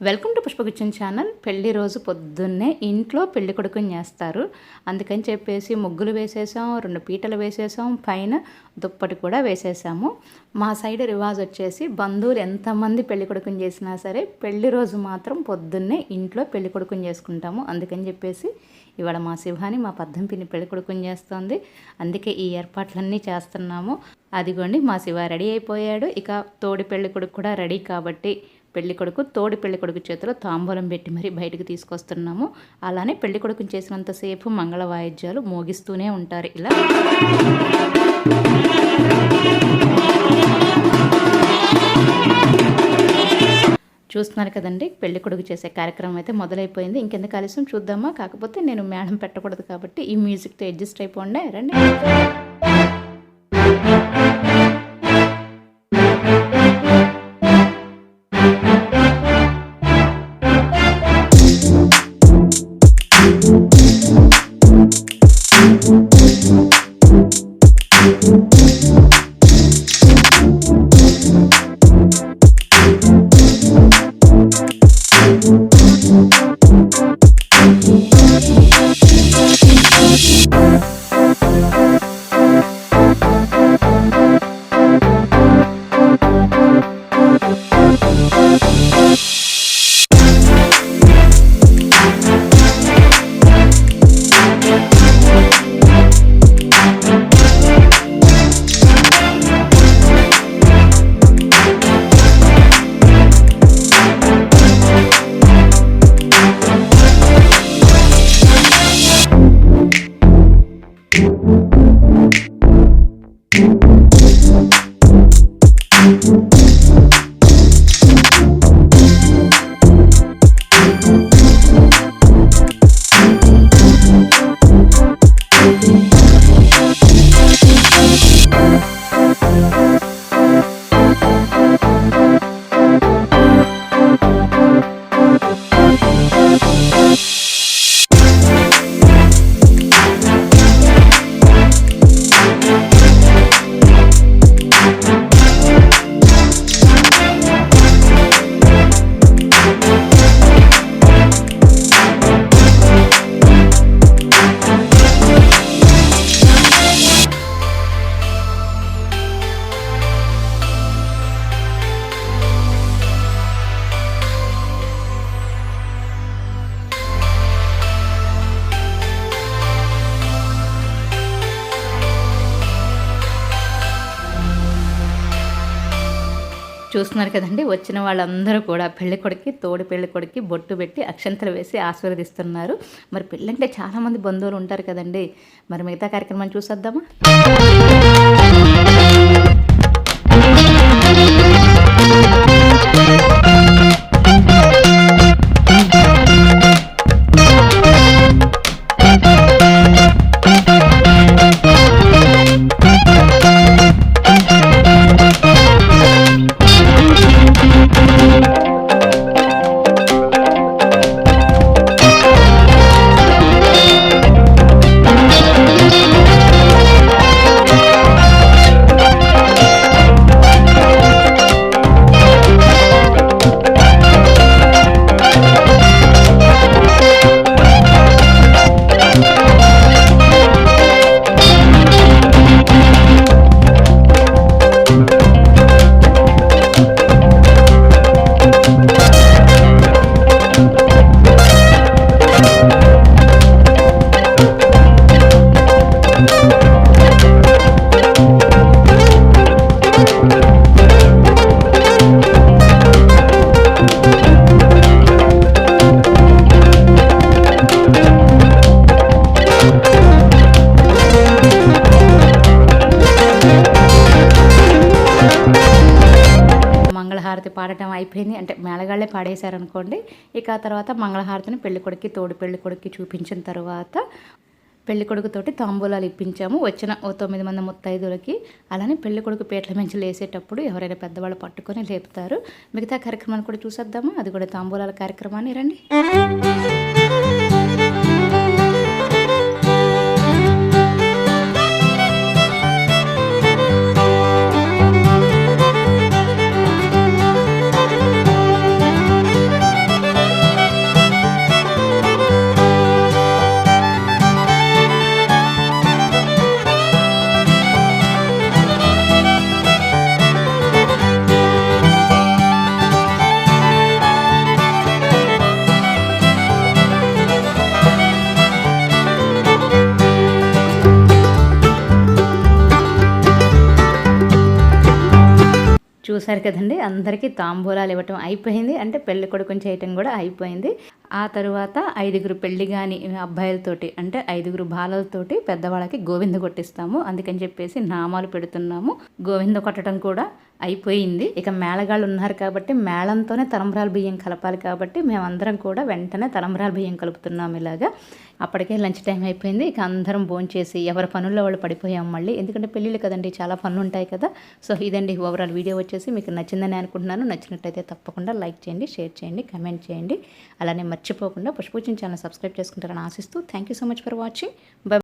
Welcome to Pushpa kitchen channel. పెళ్లి రోజు పొద్దున్నే ఇంట్లో పెళ్లి కొడుకుని చేస్తారు. అందుకని చెప్పేసి ముగ్గులు వేసేసాం, 2 పీటలు వేసేసాం, పైన దుప్పటి కూడా వేసేసాము. మా సైడ్ రివాజ్ వచ్చేసి బంధువులు ఎంతమంది పెళ్లి కొడుకుని చేసినా సరే పెళ్లి రోజు మాత్రం పొద్దున్నే ఇంట్లో పెళ్లి కొడుకుని చేసుకుంటాము. అందుకని చెప్పేసి ఇవాళ మా శివాని మా పద్దం పిన్ని పెళ్లి కొడుకుని చేస్తుంది. అందుకే ఈ ఏర్పాట్లన్నీ చేస్తున్నాము. అదిగోండి మా శివ రెడీ అయిపోయాడు. ఇక తోడి పెళ్లి కొడుకు కూడా రెడీ కాబట్టి పెళ్లి కొడుకు తోడి పెళ్లి కొడుకు చేతిలో తాంబూలం పెట్టి మరీ బయటకు తీసుకొస్తున్నాము. అలానే పెళ్లి కొడుకుని చేసినంతసేపు మంగళ వాయిద్యాలు మోగిస్తూనే ఉంటారు. ఇలా చూస్తున్నారు కదండి, పెళ్లి కొడుకు చేసే కార్యక్రమం అయితే మొదలైపోయింది. ఇంకెందుకు ఆలస్యం చూద్దామా. కాకపోతే నేను మేడం పెట్టకూడదు కాబట్టి ఈ మ్యూజిక్తో అడ్జస్ట్ అయిపోండి. రండి. చూస్తున్నారు కదండి, వచ్చిన వాళ్ళందరూ కూడా పెళ్లి కొడుకు తోడి పెళ్లి కొడుకు బొట్టు పెట్టి అక్షంతలు వేసి ఆశీర్వదిస్తున్నారు. మరి పెళ్ళంటే చాలామంది బంధువులు ఉంటారు కదండి. మరి మిగతా కార్యక్రమాన్ని చూసేద్దామా. మంగళహారతి పాడటం అయిపోయింది. అంటే మేళగాళ్ళే పాడేశారనుకోండి. ఇక ఆ తర్వాత మంగళహారతిని పెళ్ళికొడుకు తోడు పెళ్ళికొడుకు చూపించిన తర్వాత పెళ్ళికొడుకుతోటి తాంబూలాలు ఇప్పించాము వచ్చిన 9 మంది ముత్తైదులకి. అలానే పెళ్ళికొడుకు పీటల మించి లేసేటప్పుడు ఎవరైనా పెద్దవాళ్ళు పట్టుకొని లేపుతారు. మిగతా కార్యక్రమాన్ని కూడా చూసేద్దాము. అది కూడా తాంబూలాల కార్యక్రమాన్ని. రండి. చూసారు కదండి, అందరికీ తాంబూలాలు ఇవ్వటం అయిపోయింది. అంటే పెళ్లి కొడుకుని చేయటం కూడా అయిపోయింది. ఆ తరువాత 5 పెళ్లి కాని అబ్బాయిలతోటి అంటే 5 బాలలతోటి పెద్దవాళ్ళకి గోవింద కొట్టిస్తాము. అందుకని చెప్పేసి నామాలు పెడుతున్నాము. గోవింద కొట్టడం కూడా అయిపోయింది. ఇక మేళగాళ్ళు ఉన్నారు కాబట్టి మేళంతోనే తలంబ్రాల బియ్యం కలపాలి కాబట్టి మేమందరం కూడా వెంటనే తలంబ్రాల బియ్యం కలుపుతున్నాము ఇలాగా. అప్పటికే లంచ్ టైం అయిపోయింది. ఇక అందరం భోంచేసి ఎవరి పనుల్లో వాళ్ళు పడిపోయాం మళ్ళీ. ఎందుకంటే పెళ్ళిళ్ళు కదండి, చాలా పనులు ఉంటాయి కదా. సో ఇదండి ఓవరాల్ వీడియో వచ్చేసి మీకు నచ్చిందని అనుకుంటున్నాను. నచ్చినట్టయితే తప్పకుండా లైక్ చేయండి, షేర్ చేయండి, కమెంట్ చేయండి. అలానే మర్చిపోకుండా పుష్పూజన్ ఛానల్ సబ్స్క్రైబ్ చేసుకుంటారని ఆశిస్తూ thank you so much for watching. By.